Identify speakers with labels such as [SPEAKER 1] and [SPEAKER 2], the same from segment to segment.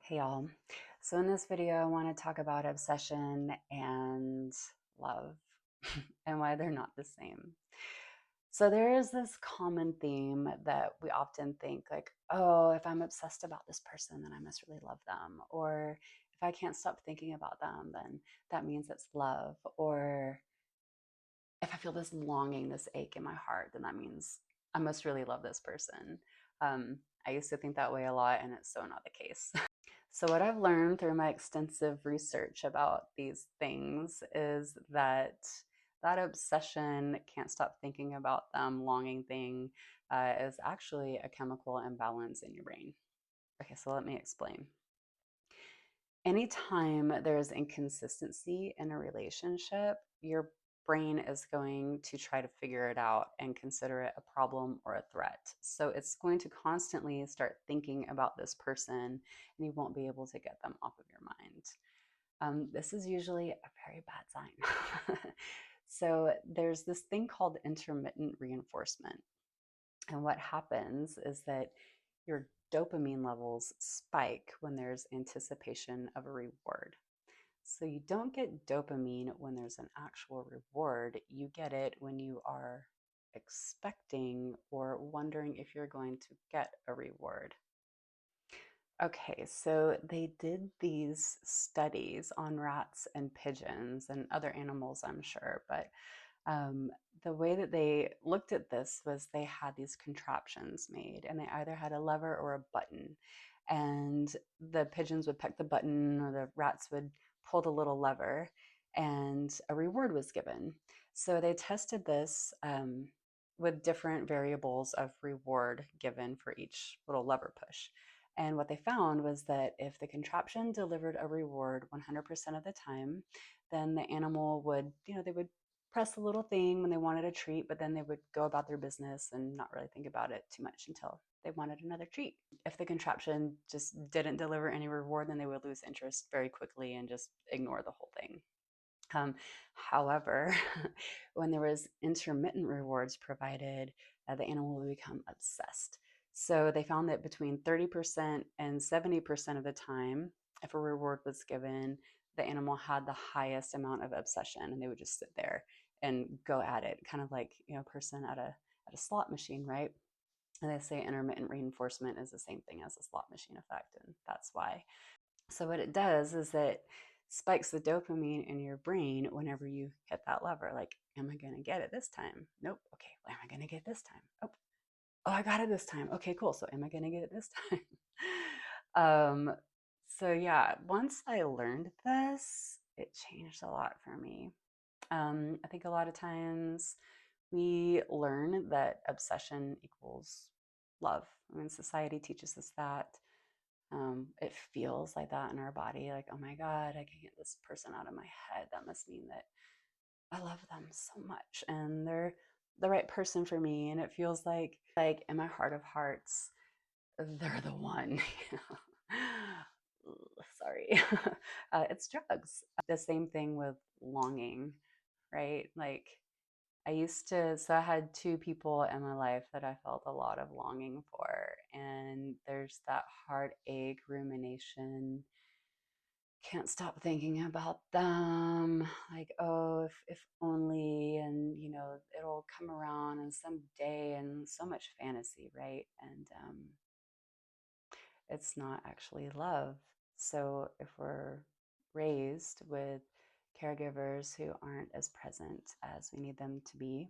[SPEAKER 1] Hey y'all. So in this video, I want to talk about obsession and love and why they're not the same. So there is this common theme that we often think like, oh, if I'm obsessed about this person, then I must really love them. Or if I can't stop thinking about them, then that means it's love. Or if I feel this longing, this ache in my heart, then that means I must really love this person. I used to think that way a lot, and it's so not the case. So, what I've learned through my extensive research about these things is that that obsession, can't stop thinking about them, longing thing, is actually a chemical imbalance in your brain. Okay, so let me explain. Anytime there's inconsistency in a relationship, your brain is going to try to figure it out and consider it a problem or a threat. So it's going to constantly start thinking about this person, and you won't be able to get them off of your mind. This is usually a very bad sign. So there's this thing called intermittent reinforcement. And what happens is that your dopamine levels spike when there's anticipation of a reward. So you don't get dopamine when there's an actual reward. You get it when you are expecting or wondering if you're going to get a reward. Okay, so they did these studies on rats and pigeons and other animals, I'm sure, but um, the way that they looked at this was they had these contraptions made, and they either had a lever or a button. And the pigeons would peck the button, or the rats would pull the little lever, and a reward was given. So they tested this with different variables of reward given for each little lever push. And what they found was that if the contraption delivered a reward 100% of the time, then the animal would, they would press the little thing when they wanted a treat, but then they would go about their business and not really think about it too much until they wanted another treat. If the contraption just didn't deliver any reward, then they would lose interest very quickly and just ignore the whole thing. However, when there was intermittent rewards provided, the animal would become obsessed. So they found that between 30% and 70% of the time, if a reward was given, the animal had the highest amount of obsession, and they would just sit there and go at it, kind of like a person at a slot machine, right? And they say intermittent reinforcement is the same thing as a slot machine effect, and that's why. So what it does is it spikes the dopamine in your brain whenever you hit that lever. Like, am I going to get it this time? Nope. Okay. Well, am I going to get it this time? Oh, I got it this time. Okay, cool. So am I going to get it this time? um, so yeah, once I learned this, it changed a lot for me. I think a lot of times we learn that obsession equals love. I mean, society teaches us that. It feels like that in our body, like, oh my God, I can get this person out of my head. That must mean that I love them so much and they're the right person for me. And it feels like in my heart of hearts, they're the one. Sorry. It's drugs. The same thing with longing, right? Like so I had two people in my life that I felt a lot of longing for. And there's that heartache, rumination, can't stop thinking about them. Like, oh, if only, and it'll come around and someday, and so much fantasy, right? And it's not actually love. So if we're raised with caregivers who aren't as present as we need them to be,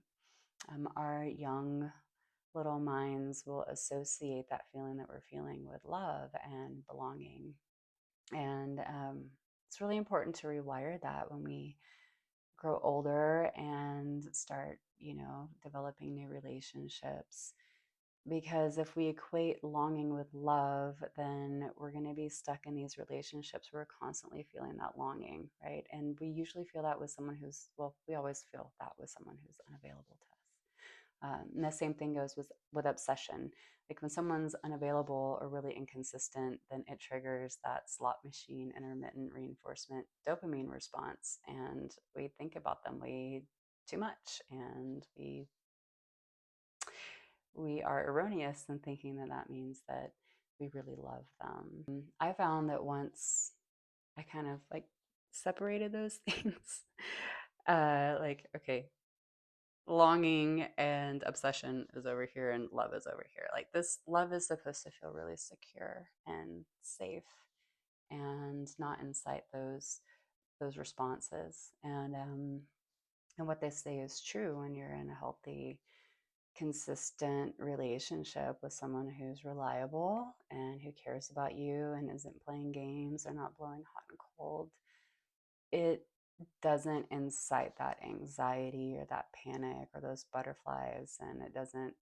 [SPEAKER 1] our young little minds will associate that feeling that we're feeling with love and belonging. And it's really important to rewire that when we grow older and start, developing new relationships. Because if we equate longing with love, then we're going to be stuck in these relationships where we're constantly feeling that longing, right? And we usually feel that with someone we always feel that with someone who's unavailable to us. And the same thing goes with obsession. Like when someone's unavailable or really inconsistent, then it triggers that slot machine intermittent reinforcement dopamine response, and we think about them way too much, and we are erroneous in thinking that that means that we really love them. I found that once I kind of like separated those things, like, okay, longing and obsession is over here and love is over here. Like, this love is supposed to feel really secure and safe and not incite those responses. And what they say is true when you're in a healthy, consistent relationship with someone who's reliable and who cares about you and isn't playing games or not blowing hot and cold. It doesn't incite that anxiety or that panic or those butterflies, and it doesn't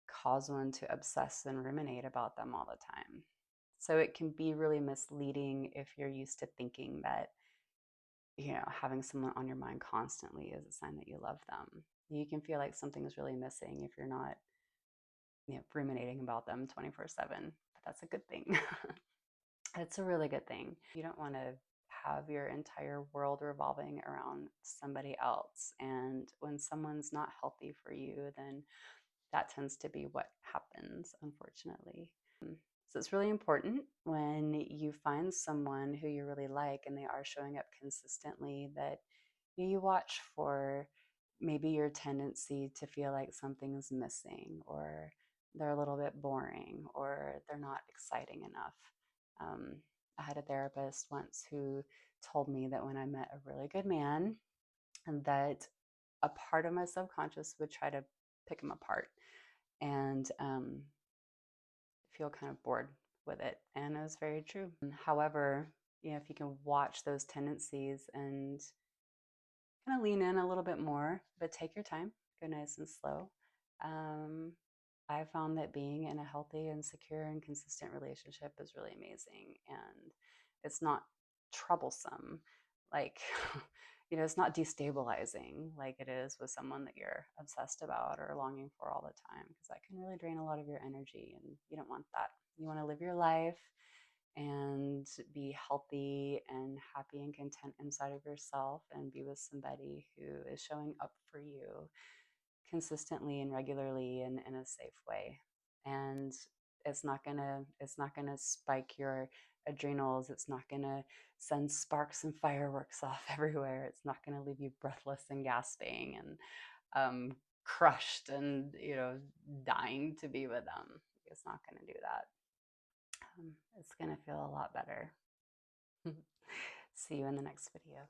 [SPEAKER 1] cause one to obsess and ruminate about them all the time. So it can be really misleading if you're used to thinking that, having someone on your mind constantly is a sign that you love them. You can feel like something is really missing if you're not, ruminating about them 24/7, but that's a good thing. It's a really good thing. You don't want to have your entire world revolving around somebody else. And when someone's not healthy for you, then that tends to be what happens, unfortunately. So it's really important when you find someone who you really like and they are showing up consistently that you watch for maybe your tendency to feel like something's missing, or they're a little bit boring, or they're not exciting enough. Um, I had a therapist once who told me that when I met a really good man, and that a part of my subconscious would try to pick him apart and feel kind of bored with it. And it was very true. However, if you can watch those tendencies and kind of lean in a little bit more, but take your time, go nice and slow. Um, I found that being in a healthy and secure and consistent relationship is really amazing. And it's not troublesome. Like, it's not destabilizing like it is with someone that you're obsessed about or longing for all the time, because that can really drain a lot of your energy. And you don't want that. You want to live your life and be healthy and happy and content inside of yourself, and be with somebody who is showing up for you consistently and regularly and in a safe way. And it's not gonna spike your adrenals. It's not gonna send sparks and fireworks off everywhere. It's not gonna leave you breathless and gasping and crushed and dying to be with them. It's not gonna do that. It's gonna feel a lot better. See you in the next video.